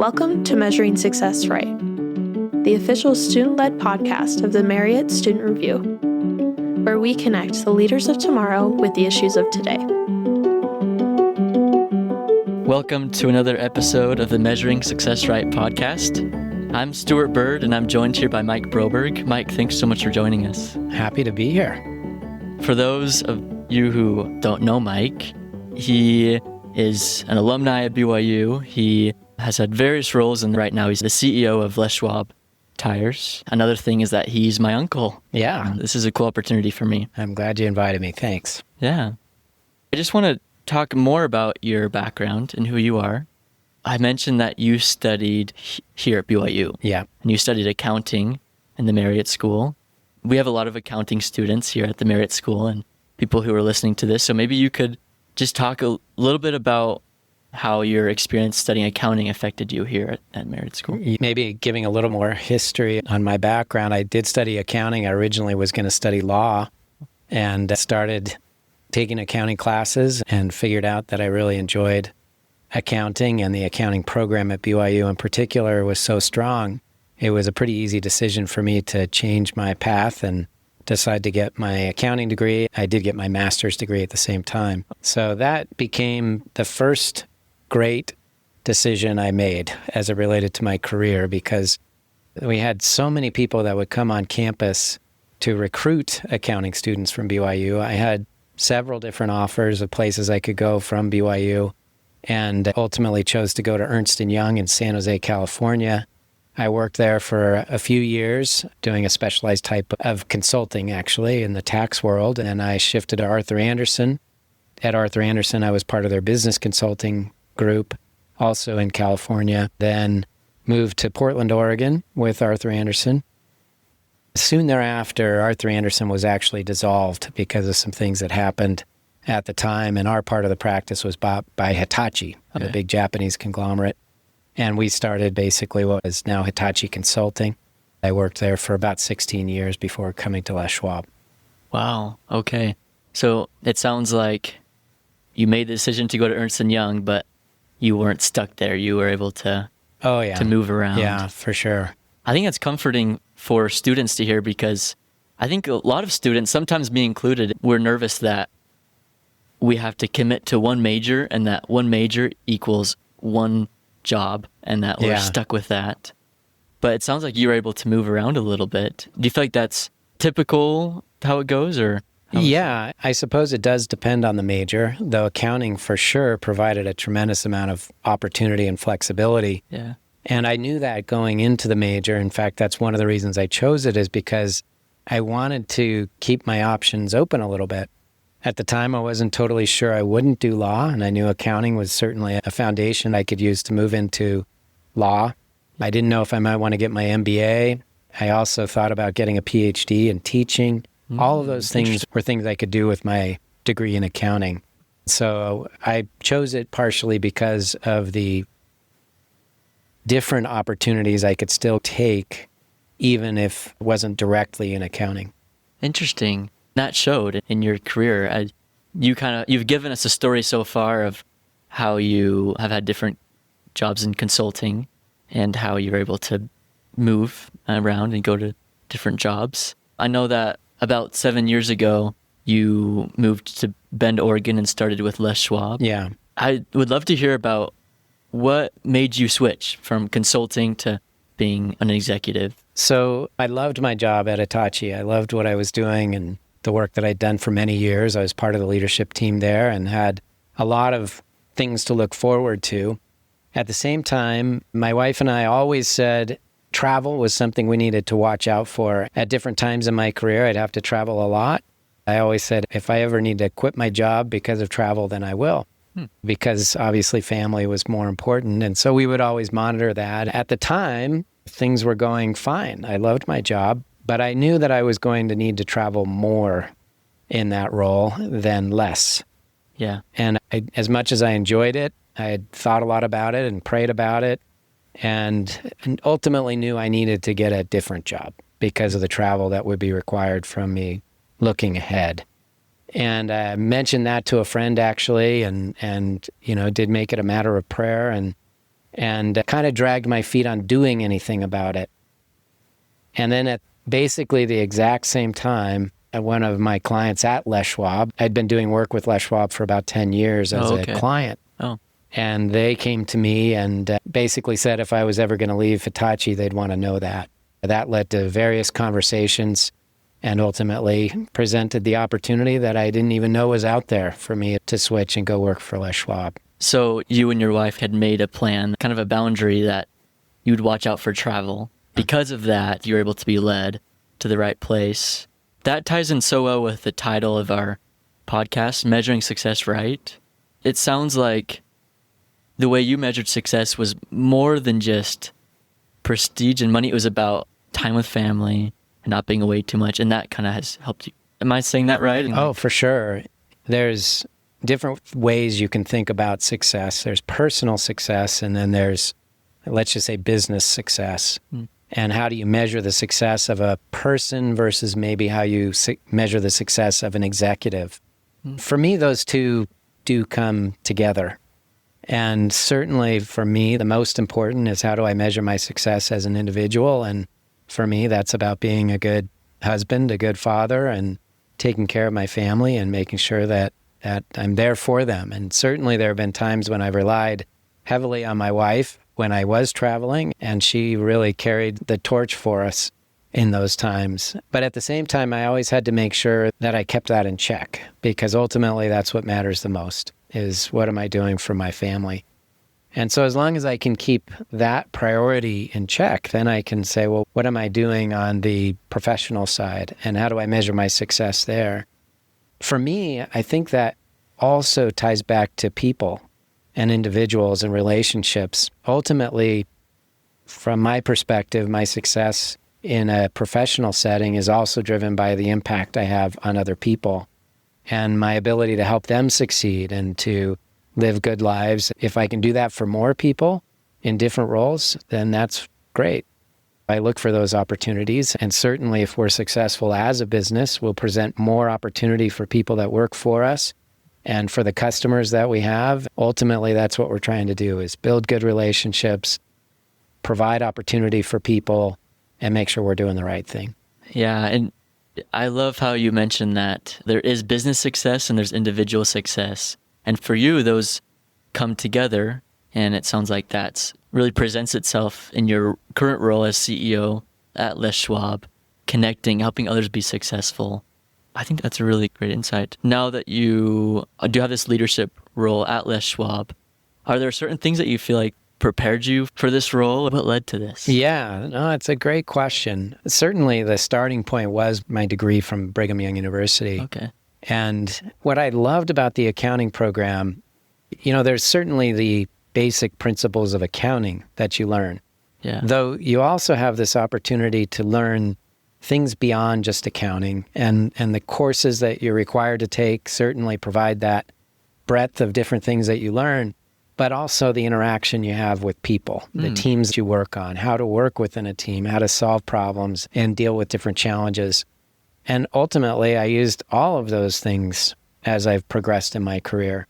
Welcome to Measuring Success Right, the official student-led podcast of the Marriott Student Review, where we connect the leaders of tomorrow with the issues of today. Welcome to another episode of the Measuring Success Right podcast. I'm Stuart Bird, and I'm joined here by Mike Broberg. Mike, thanks so much for joining us. Happy to be here. For those of you who don't know Mike, he is an alumni at BYU. He has had various roles, and right now he's the CEO of Les Schwab Tires. Another thing is that he's my uncle. Yeah. This is a cool opportunity for me. I'm glad you invited me. Thanks. Yeah. I just want to talk more about your background and who you are. I mentioned that you studied here at BYU. Yeah. And you studied accounting in the Marriott School. We have a lot of accounting students here at the Marriott School and people who are listening to this. So maybe you could just talk a little bit about how your experience studying accounting affected you here at Marriott School. Maybe giving a little more history on my background. I did study accounting. I originally was going to study law and started taking accounting classes and figured out that I really enjoyed accounting, and the accounting program at BYU in particular was so strong. It was a pretty easy decision for me to change my path and decide to get my accounting degree. I did get my master's degree at the same time. So that became the first great decision I made as it related to my career, because we had so many people that would come on campus to recruit accounting students from BYU. I had several different offers of places I could go from BYU, and ultimately chose to go to Ernst & Young in San Jose, California. I worked there for a few years doing a specialized type of consulting, actually, in the tax world, and I shifted to Arthur Andersen. At Arthur Andersen, I was part of their business consulting group, also in California, then moved to Portland, Oregon with Arthur Andersen. Soon thereafter, Arthur Andersen was actually dissolved because of some things that happened at the time, and our part of the practice was bought by Hitachi, the big Japanese conglomerate. And we started basically what is now Hitachi Consulting. I worked there for about 16 years before coming to Les Schwab. Wow. Okay. So it sounds like you made the decision to go to Ernst & Young, but you weren't stuck there. You were able to to move around. Yeah, for sure. I think that's comforting for students to hear, because I think a lot of students, sometimes me included, we're nervous that we have to commit to one major and that one major equals one job and that we're stuck with that. But it sounds like you were able to move around a little bit. Do you feel like that's typical how it goes, or? Yeah, I suppose it does depend on the major, though accounting for sure provided a tremendous amount of opportunity and flexibility. Yeah. And I knew that going into the major. In fact, that's one of the reasons I chose it, is because I wanted to keep my options open a little bit. At the time, I wasn't totally sure I wouldn't do law, and I knew accounting was certainly a foundation I could use to move into law. I didn't know if I might want to get my MBA. I also thought about getting a PhD in teaching. All of those things were things I could do with my degree in accounting. So I chose it partially because of the different opportunities I could still take, even if it wasn't directly in accounting. Interesting. That showed in your career. You've given us a story so far of how you have had different jobs in consulting and how you're able to move around and go to different jobs. I know that about 7 years ago, you moved to Bend, Oregon and started with Les Schwab. Yeah. I would love to hear about what made you switch from consulting to being an executive. So I loved my job at Hitachi. I loved what I was doing and the work that I'd done for many years. I was part of the leadership team there and had a lot of things to look forward to. At the same time, my wife and I always said travel was something we needed to watch out for. At different times in my career, I'd have to travel a lot. I always said, if I ever need to quit my job because of travel, then I will. Because obviously family was more important. And so we would always monitor that. At the time, things were going fine. I loved my job, but I knew that I was going to need to travel more in that role than less. Yeah. And as much as I enjoyed it, I had thought a lot about it and prayed about it, and ultimately knew I needed to get a different job because of the travel that would be required from me looking ahead. And I mentioned that to a friend, actually, and did make it a matter of prayer. And and kind of dragged my feet on doing anything about it. And then at basically the exact same time, one of my clients at Les Schwab, I'd been doing work with Les Schwab for about 10 years as a client. Oh. And they came to me and basically said if I was ever going to leave Hitachi, they'd want to know that. That led to various conversations and ultimately presented the opportunity that I didn't even know was out there for me to switch and go work for Les Schwab. So you and your wife had made a plan, kind of a boundary that you'd watch out for travel. Because of that, you were able to be led to the right place. That ties in so well with the title of our podcast, Measuring Success Right. It sounds like the way you measured success was more than just prestige and money. It was about time with family and not being away too much. And that kind of has helped you. Am I saying that right? Oh, for sure. There's different ways you can think about success. There's personal success, and then there's, let's just say, business success. And how do you measure the success of a person versus maybe how you measure the success of an executive? For me, those two do come together. And certainly for me, the most important is how do I measure my success as an individual? And for me, that's about being a good husband, a good father, and taking care of my family and making sure that I'm there for them. And certainly there have been times when I've relied heavily on my wife when I was traveling, and she really carried the torch for us in those times. But at the same time, I always had to make sure that I kept that in check, because ultimately that's what matters the most, is what am I doing for my family? And so as long as I can keep that priority in check, then I can say, well, what am I doing on the professional side? And how do I measure my success there? For me, I think that also ties back to people and individuals and relationships. Ultimately, from my perspective, my success in a professional setting is also driven by the impact I have on other people and my ability to help them succeed and to live good lives. If I can do that for more people in different roles, then that's great. I look for those opportunities, and certainly if we're successful as a business, we'll present more opportunity for people that work for us. And for the customers that we have, ultimately, that's what we're trying to do, is build good relationships, provide opportunity for people, and make sure we're doing the right thing. Yeah, and I love how you mentioned that there is business success and there's individual success. And for you, those come together, and it sounds like that's really presents itself in your current role as CEO at Les Schwab, connecting, helping others be successful. I think that's a really great insight. Now that you do have this leadership role at Les Schwab, are there certain things that you feel like prepared you for this role? What led to this? Yeah, no, it's a great question. Certainly the starting point was my degree from Brigham Young University. Okay. And what I loved about the accounting program, there's certainly the basic principles of accounting that you learn. Yeah. Though you also have this opportunity to learn things beyond just accounting, and the courses that you're required to take certainly provide that breadth of different things that you learn, but also the interaction you have with people, the teams you work on, how to work within a team, how to solve problems and deal with different challenges. And ultimately, I used all of those things as I've progressed in my career.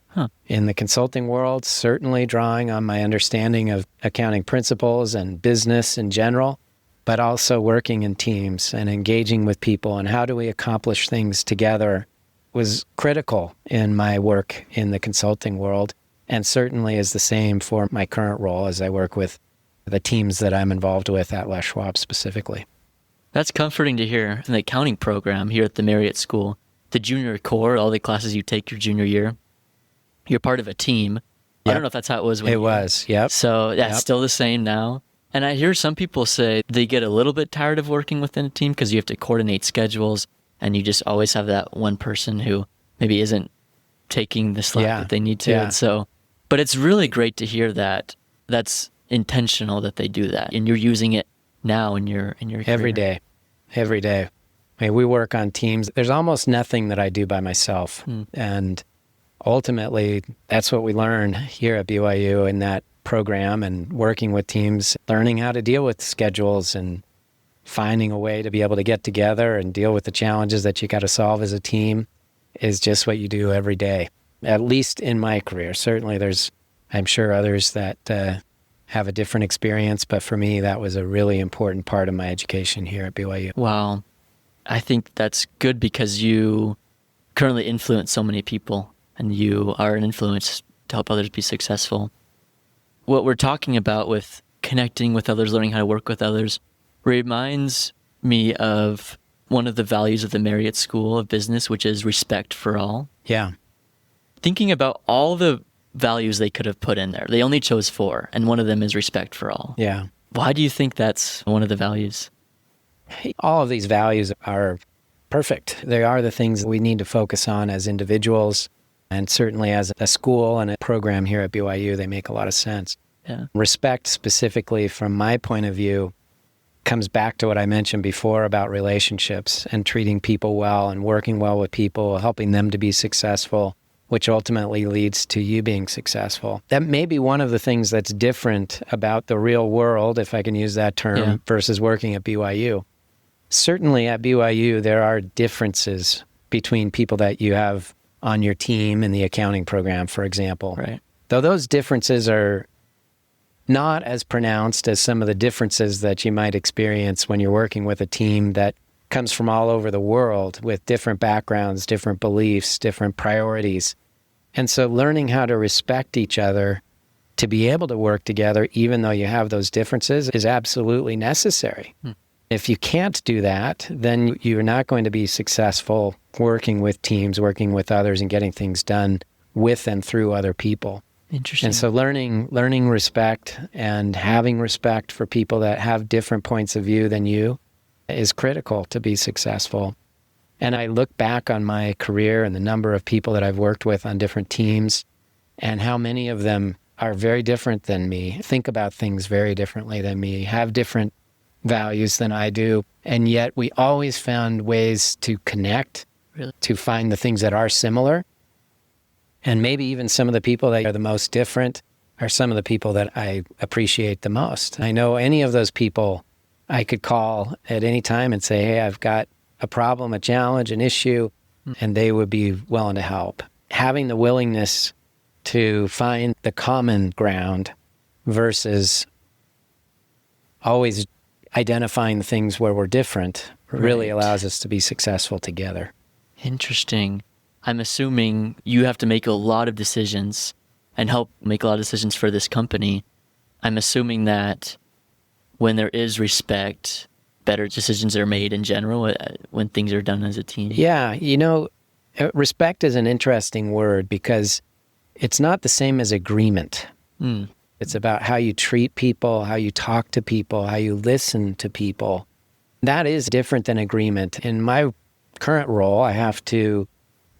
In the consulting world, certainly drawing on my understanding of accounting principles and business in general, but also working in teams and engaging with people and how do we accomplish things together was critical in my work in the consulting world, and certainly is the same for my current role as I work with the teams that I'm involved with at Les Schwab specifically. That's comforting to hear. In the accounting program here at the Marriott School, the junior core, all the classes you take your junior year, you're part of a team. Yep. I don't know if that's how it was when it was, yep. So that's still the same now. And I hear some people say they get a little bit tired of working within a team because you have to coordinate schedules and you just always have that one person who maybe isn't taking the slack that they need to. Yeah. And so, but it's really great to hear that that's intentional that they do that and you're using it now in your career. Every day. I mean, we work on teams. There's almost nothing that I do by myself. And ultimately, that's what we learn here at BYU in that program, and working with teams, learning how to deal with schedules and finding a way to be able to get together and deal with the challenges that you got to solve as a team is just what you do every day, at least in my career. Certainly there's, I'm sure, others that have a different experience. But for me, that was a really important part of my education here at BYU. Wow. I think that's good because you currently influence so many people and you are an influence to help others be successful. What we're talking about with connecting with others, learning how to work with others, reminds me of one of the values of the Marriott School of Business, which is respect for all. Yeah. Thinking about all the values they could have put in there, they only chose 4, and one of them is respect for all. Yeah. Why do you think that's one of the values? All of these values are perfect. They are the things that we need to focus on as individuals, and certainly as a school and a program here at BYU, they make a lot of sense. Yeah. Respect, specifically from my point of view, comes back to what I mentioned before about relationships and treating people well and working well with people, helping them to be successful, which ultimately leads to you being successful. That may be one of the things that's different about the real world, if I can use that term, versus working at BYU. Certainly at BYU, there are differences between people that you have on your team in the accounting program, for example. Right. Though those differences are not as pronounced as some of the differences that you might experience when you're working with a team that comes from all over the world with different backgrounds, different beliefs, different priorities. And so learning how to respect each other to be able to work together, even though you have those differences, is absolutely necessary. If you can't do that, then you're not going to be successful working with teams, working with others, and getting things done with and through other people. Interesting. And so learning respect and having respect for people that have different points of view than you is critical to be successful. And I look back on my career and the number of people that I've worked with on different teams and how many of them are very different than me, think about things very differently than me, have different values than I do. And yet we always found ways to connect, to find the things that are similar. And maybe even some of the people that are the most different are some of the people that I appreciate the most. I know any of those people I could call at any time and say, hey, I've got a problem, a challenge, an issue, and they would be willing to help. Having the willingness to find the common ground versus always identifying the things where we're different really allows us to be successful together. Interesting. I'm assuming you have to make a lot of decisions and help make a lot of decisions for this company. I'm assuming that when there is respect, better decisions are made in general when things are done as a team. Yeah, respect is an interesting word because it's not the same as agreement. It's about how you treat people, how you talk to people, how you listen to people. That is different than agreement. In my current role, I have to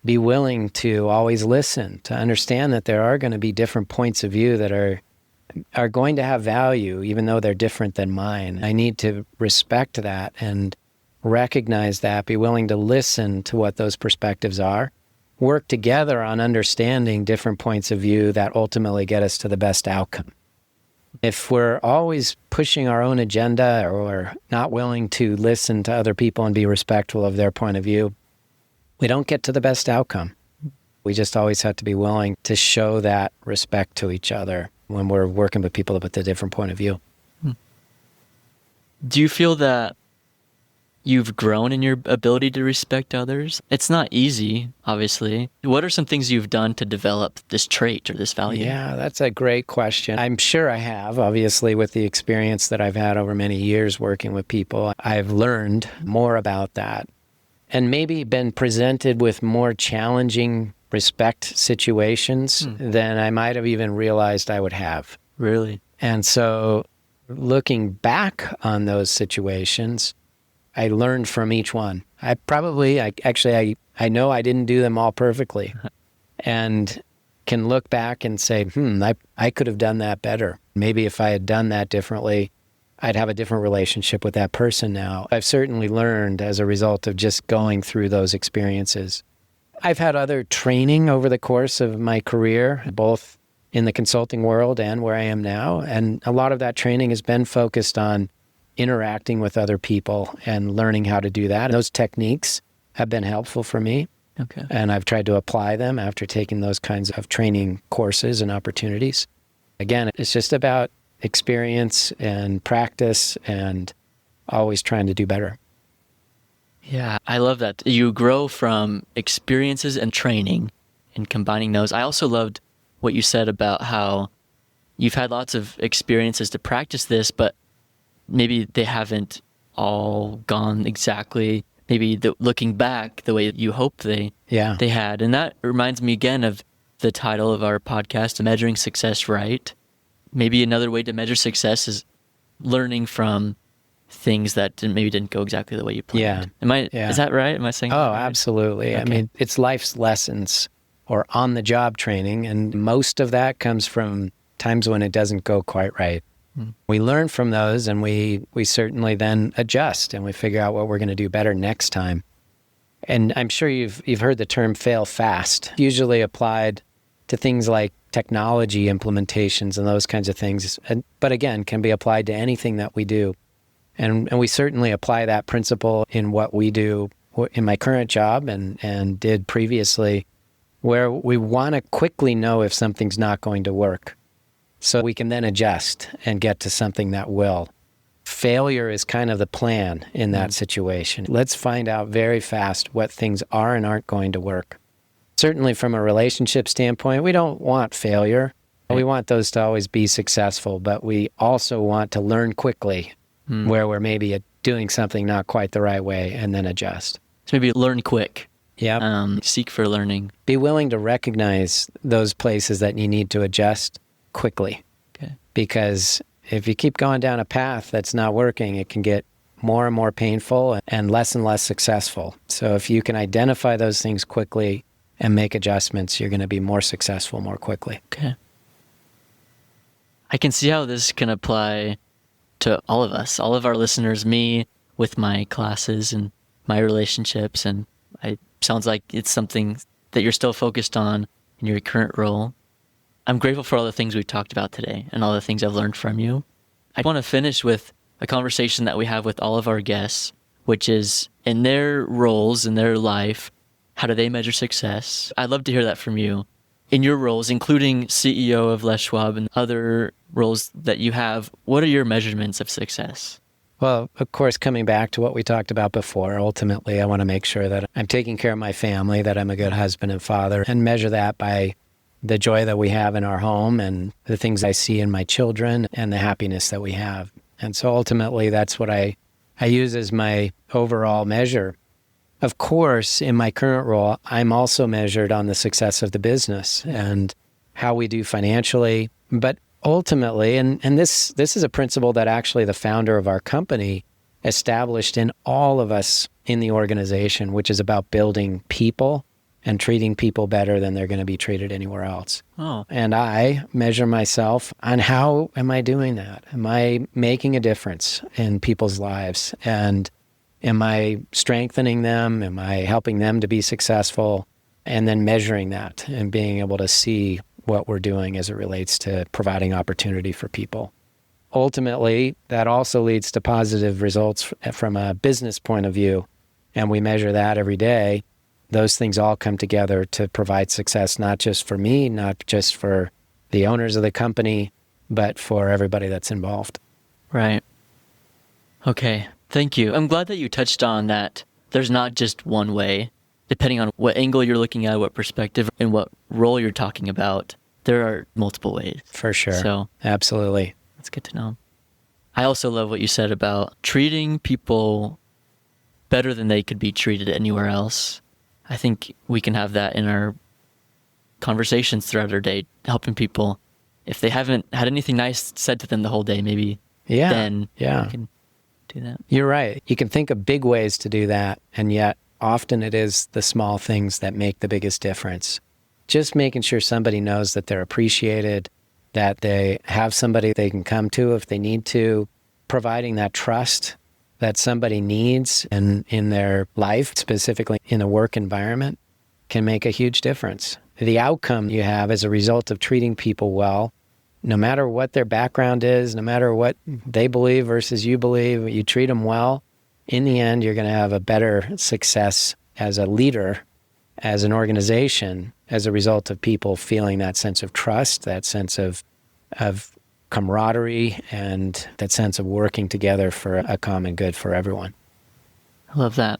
be willing to always listen, to understand that there are going to be different points of view that are going to have value, even though they're different than mine. I need to respect that and recognize that, be willing to listen to what those perspectives are, work together on understanding different points of view that ultimately get us to the best outcome. If we're always pushing our own agenda or not willing to listen to other people and be respectful of their point of view, we don't get to the best outcome. We just always have to be willing to show that respect to each other when we're working with people with a different point of view. Do you feel that you've grown in your ability to respect others? It's not easy, obviously. What are some things you've done to develop this trait or this value? Yeah, that's a great question. I'm sure I have, obviously, with the experience that I've had over many years working with people. I've learned more about that and maybe been presented with more challenging respect situations than I might have even realized I would have. Really? And so looking back on those situations, I learned from each one. I know I didn't do them all perfectly and can look back and say, I could have done that better. Maybe if I had done that differently, I'd have a different relationship with that person now. I've certainly learned as a result of just going through those experiences. I've had other training over the course of my career, both in the consulting world and where I am now. And a lot of that training has been focused on interacting with other people and learning how to do that. And those techniques have been helpful for me. Okay. And I've tried to apply them after taking those kinds of training courses and opportunities. Again, it's just about experience and practice and always trying to do better. Yeah, I love that. You grow from experiences and training and combining those. I also loved what you said about how you've had lots of experiences to practice this, but maybe they haven't all gone exactly, maybe looking back the way you hoped they had. And that reminds me again of the title of our podcast, Measuring Success Right. Maybe another way to measure success is learning from things that maybe didn't go exactly the way you planned. Is that right? Am I saying that right? Absolutely. Okay. I mean, it's life's lessons or on-the-job training, and most of that comes from times when it doesn't go quite right. We learn from those, and we certainly then adjust, and we figure out what we're going to do better next time. And I'm sure you've heard the term fail fast, usually applied to things like technology implementations and those kinds of things, but again, can be applied to anything that we do. And we certainly apply that principle in what we do in my current job and did previously, where we want to quickly know if something's not going to work, so we can then adjust and get to something that will. Failure is kind of the plan in that situation. Let's find out very fast what things are and aren't going to work. Certainly from a relationship standpoint, we don't want failure. We want those to always be successful, but we also want to learn quickly where we're maybe doing something not quite the right way and then adjust. So maybe learn quick. Yeah. Seek for learning. Be willing to recognize those places that you need to adjust quickly. Okay. Because if you keep going down a path that's not working, it can get more and more painful and less successful. So if you can identify those things quickly and make adjustments, you're going to be more successful more quickly. Okay. I can see how this can apply to all of us, all of our listeners, me with my classes and my relationships. And it sounds like it's something that you're still focused on in your current role. I'm grateful for all the things we've talked about today and all the things I've learned from you. I want to finish with a conversation that we have with all of our guests, which is in their roles, in their life, how do they measure success? I'd love to hear that from you. In your roles, including CEO of Les Schwab and other roles that you have, what are your measurements of success? Well, of course, coming back to what we talked about before, ultimately, I want to make sure that I'm taking care of my family, that I'm a good husband and father, and measure that by the joy that we have in our home and the things I see in my children and the happiness that we have. And so ultimately, that's what I use as my overall measure. Of course, in my current role, I'm also measured on the success of the business and how we do financially. But ultimately, and this is a principle that actually the founder of our company established in all of us in the organization, which is about building people and treating people better than they're going to be treated anywhere else. Oh. And I measure myself on how am I doing that? Am I making a difference in people's lives? And am I strengthening them? Am I helping them to be successful? And then measuring that and being able to see what we're doing as it relates to providing opportunity for people. Ultimately, that also leads to positive results from a business point of view. And we measure that every day. Those things all come together to provide success, not just for me, not just for the owners of the company, but for everybody that's involved. Right. Okay. Thank you. I'm glad that you touched on that. There's not just one way. Depending on what angle you're looking at, what perspective, and what role you're talking about, there are multiple ways. For sure. So, absolutely. That's good to know. I also love what you said about treating people better than they could be treated anywhere else. I think we can have that in our conversations throughout our day, helping people. If they haven't had anything nice said to them the whole day, maybe then we can do that. You're right. You can think of big ways to do that, and yet often it is the small things that make the biggest difference. Just making sure somebody knows that they're appreciated, that they have somebody they can come to if they need to, providing that trust that somebody needs in their life, specifically in a work environment, can make a huge difference. The outcome you have as a result of treating people well, no matter what their background is, no matter what they believe versus you believe, you treat them well, in the end, you're going to have a better success as a leader, as an organization, as a result of people feeling that sense of trust, that sense of camaraderie and that sense of working together for a common good for everyone. I love that.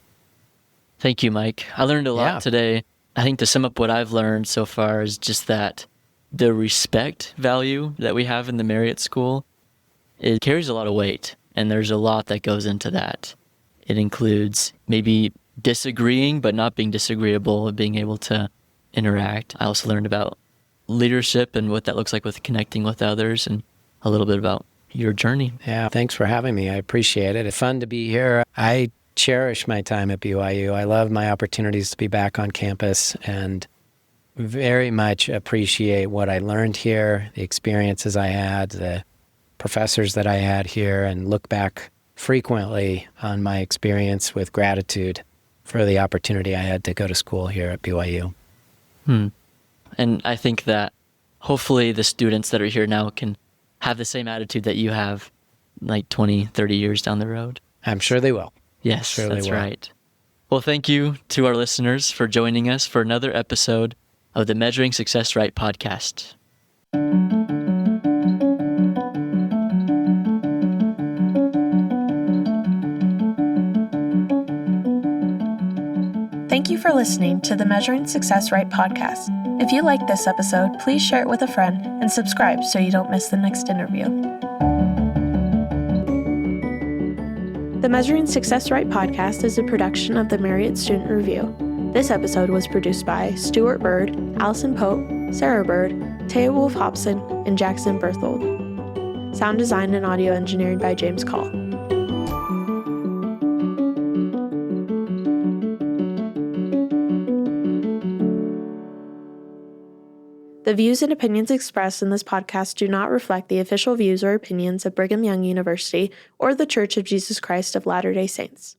Thank you, Mike. I learned a lot today. I think to sum up what I've learned so far is just that the respect value that we have in the Marriott School, it carries a lot of weight, and there's a lot that goes into that. It includes maybe disagreeing, but not being disagreeable, being able to interact. I also learned about leadership and what that looks like with connecting with others, and a little bit about your journey. Yeah, thanks for having me. I appreciate it. It's fun to be here. I cherish my time at BYU. I love my opportunities to be back on campus and very much appreciate what I learned here, the experiences I had, the professors that I had here, and look back frequently on my experience with gratitude for the opportunity I had to go to school here at BYU. And I think that hopefully the students that are here now can have the same attitude that you have like 20, 30 years down the road. I'm sure they will. Yes, sure that's right. Well, thank you to our listeners for joining us for another episode of the Measuring Success Right podcast. Thank you for listening to the Measuring Success Right podcast. If you like this episode, please share it with a friend and subscribe so you don't miss the next interview. The Measuring Success Right podcast is a production of the Marriott Student Review. This episode was produced by Stuart Bird, Allison Pope, Sarah Bird, Taya Wolf Hobson, and Jackson Berthold. Sound design and audio engineering by James Call. The views and opinions expressed in this podcast do not reflect the official views or opinions of Brigham Young University or The Church of Jesus Christ of Latter-day Saints.